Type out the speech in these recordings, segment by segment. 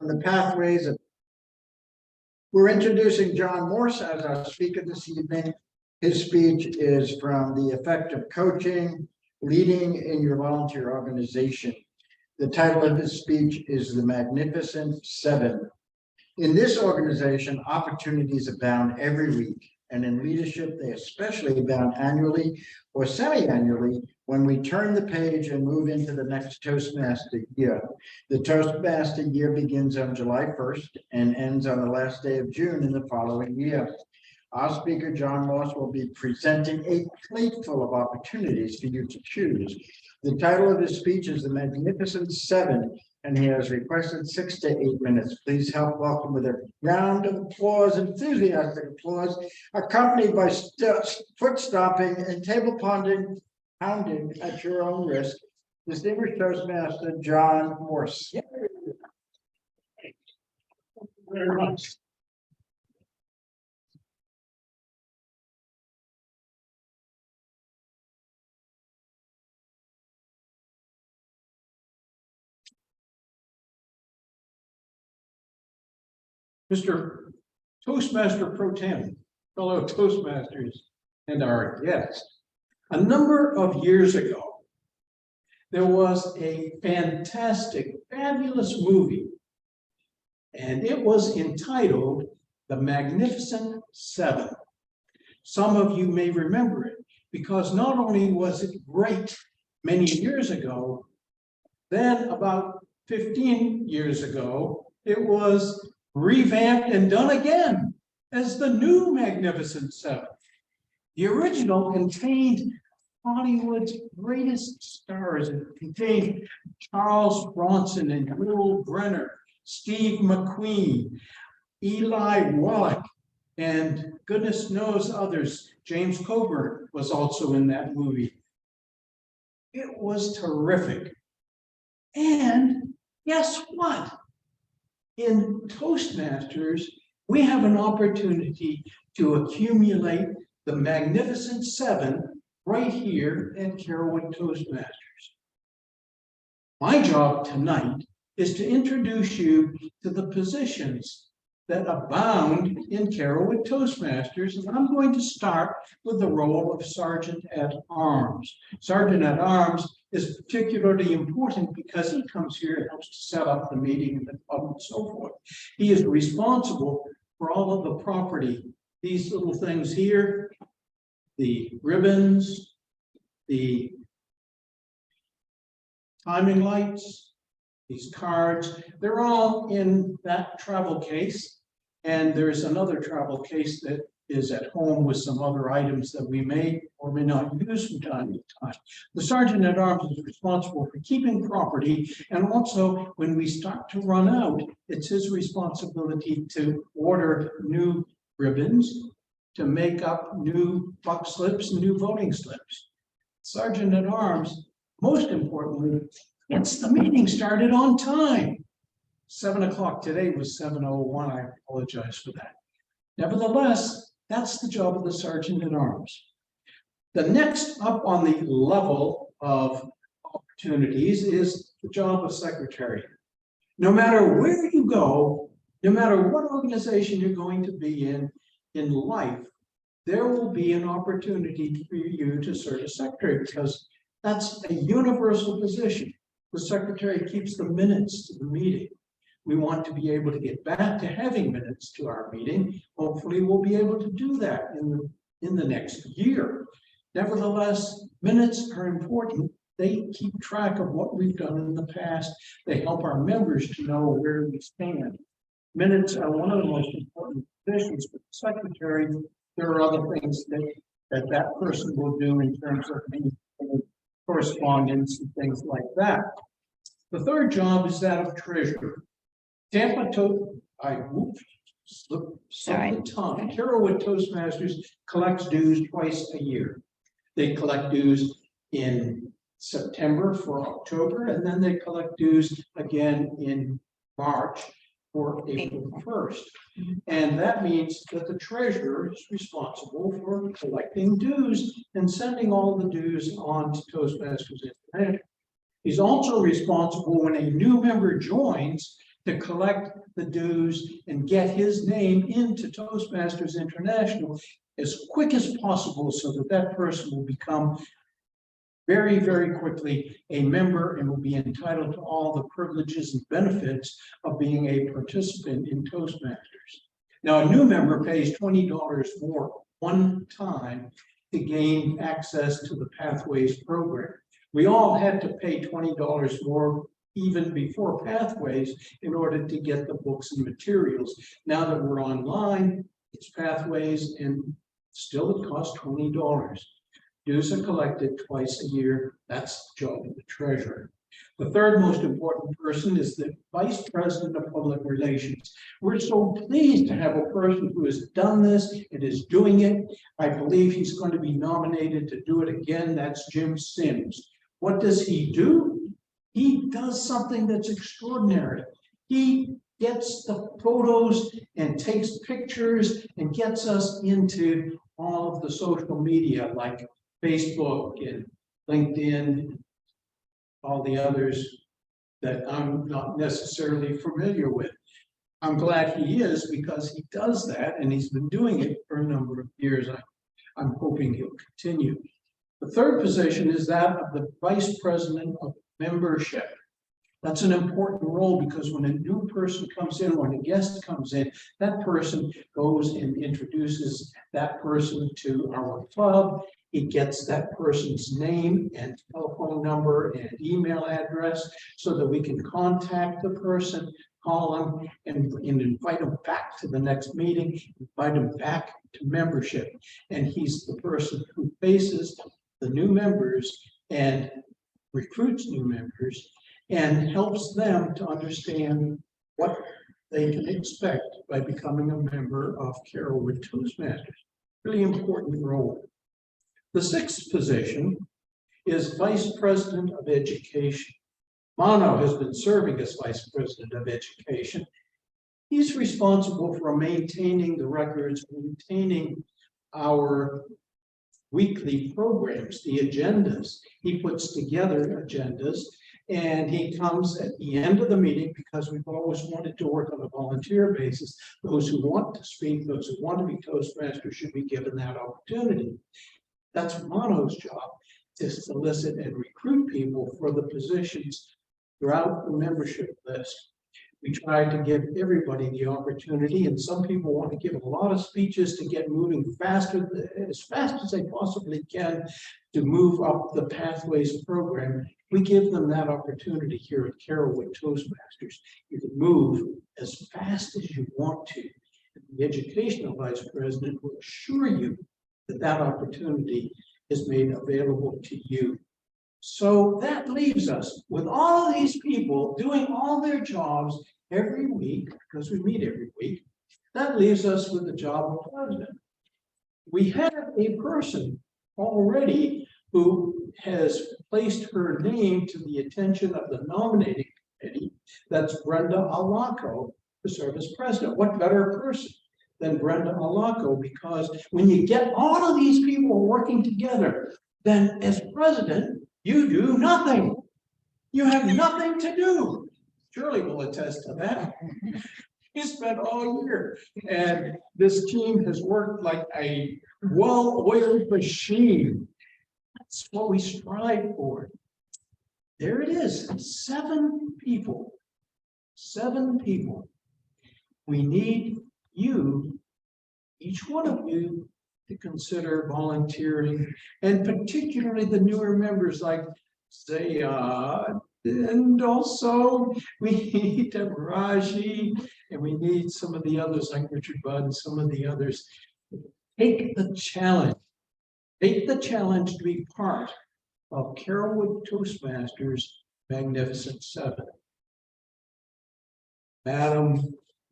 the pathways. We're introducing John Morse as our speaker this evening. His speech is from The Effective Coaching, Leading in Your Volunteer Organization. The title of his speech is The Magnificent Seven. In this organization, opportunities abound every week, and in leadership, they especially abound annually or semi-annually when we turn the page and move into the next Toastmaster year. The Toastmaster year begins on July 1st and ends on the last day of June in the following year. Our speaker, John Morse, will be presenting a plateful of opportunities for you to choose. The title of his speech is The Magnificent Seven, and he has requested 6 to 8 minutes. Please help welcome with a round of applause, enthusiastic applause, accompanied by foot stomping and table pounding at your own risk. Distinguished Toastmaster John Morse. Thank you very much. Mr. Toastmaster Pro Tem, fellow Toastmasters, and our guest. A number of years ago, there was a fantastic, fabulous movie, and it was entitled The Magnificent Seven. Some of you may remember it, because not only was it great many years ago, then about 15 years ago, it was revamped and done again as the new Magnificent Seven. The original contained Hollywood's greatest stars. It contained Charles Bronson and Yul Brynner, Steve McQueen, Eli Wallach, and goodness knows others. James Coburn was also in that movie. It was terrific. And guess what? In Toastmasters, we have an opportunity to accumulate the Magnificent Seven right here at Carrollwood Toastmasters. My job tonight is to introduce you to the positions that abound in Carrollwood Toastmasters, and I'm going to start with the role of Sergeant at Arms. Sergeant at Arms is particularly important because he comes here and helps to set up the meeting and so forth. He is responsible for all of the property. These little things here, the ribbons, the timing lights, these cards, they're all in that travel case. And there's another travel case that is at home with some other items that we may or may not use from time to time. The Sergeant at Arms is responsible for keeping property, and also when we start to run out, it's his responsibility to order new ribbons, to make up new buck slips and new voting slips. Sergeant at Arms, most importantly, gets the meeting started on time. 7 o'clock today was 7:01. I apologize for that. Nevertheless, that's the job of the Sergeant at Arms. The next up on the level of opportunities is the job of Secretary. No matter where you go, no matter what organization you're going to be in life, there will be an opportunity for you to serve as Secretary, because that's a universal position. The Secretary keeps the minutes to the meeting. We want to be able to get back to having minutes to our meeting. Hopefully we'll be able to do that in the next year. Nevertheless, minutes are important. They keep track of what we've done in the past. They help our members to know where we stand. Minutes are one of the most important positions for the Secretary. There are other things that person will do in terms of correspondence and things like that. The third job is that of Treasurer. Carrollwood Toastmasters collects dues twice a year. They collect dues in September for October, and then they collect dues again in March for April 1st. And that means that the treasurer is responsible for collecting dues and sending all the dues on to Toastmasters International. He's also responsible when a new member joins to collect the dues and get his name into Toastmasters International as quick as possible so that that person will become very, very quickly a member and will be entitled to all the privileges and benefits of being a participant in Toastmasters. Now, a new member pays $20 more one time to gain access to the Pathways program. We all had to pay $20 more even before Pathways in order to get the books and materials. Now that we're online, it's Pathways, and still it costs $20. Dues are collected twice a year. That's the job of the treasurer. The third most important person is the vice president of public relations. We're so pleased to have a person who has done this and is doing it. I believe he's going to be nominated to do it again. That's Jim Sims. What does he do? He does something that's extraordinary. He gets the photos and takes pictures and gets us into all of the social media like Facebook and LinkedIn, all the others that I'm not necessarily familiar with. I'm glad he is because he does that and he's been doing it for a number of years. I'm hoping he'll continue. The third position is that of the vice president of membership. That's an important role because when a new person comes in, when a guest comes in, that person goes and introduces that person to our club. He gets that person's name and telephone number and email address so that we can contact the person, call them, and invite them back to the next meeting, invite them back to membership. And he's the person who faces the new members and recruits new members and helps them to understand what they can expect by becoming a member of Carrollwood Toastmasters. Really important role. The sixth position is Vice President of Education. Mono has been serving as Vice President of Education. He's responsible for maintaining the records, maintaining our weekly programs, the agendas. He puts together agendas and he comes at the end of the meeting because we've always wanted to work on a volunteer basis. Those who want to speak, those who want to be Toastmasters should be given that opportunity. That's Mono's job, to solicit and recruit people for the positions throughout the membership list. We try to give everybody the opportunity, and some people want to give a lot of speeches to get moving faster, as fast as they possibly can, to move up the Pathways program. We give them that opportunity here at Carrollwood Toastmasters. You can move as fast as you want to. The educational vice president will assure you that that opportunity is made available to you. So that leaves us with all of these people doing all their jobs every week, because we meet every week. That leaves us with the job of president. We have a person already who has placed her name to the attention of the nominating committee. That's Brenda Alaco to serve as president. What better person than Brenda Alaco? Because when you get all of these people working together, then as president, you do nothing. You have nothing to do. Shirley will attest to that. He spent all year, and this team has worked like a well-oiled machine. That's what we strive for. There it is, 7 people. 7 people. We need you, each one of you, to consider volunteering, and particularly the newer members like Zayad, and also we need Raji, and we need some of the others like Richard Budd and some of the others. Take the challenge. Take the challenge to be part of Carrollwood Toastmasters Magnificent 7. Madam,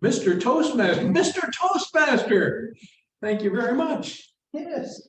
Mr. Toastmaster, thank you very much. Yes.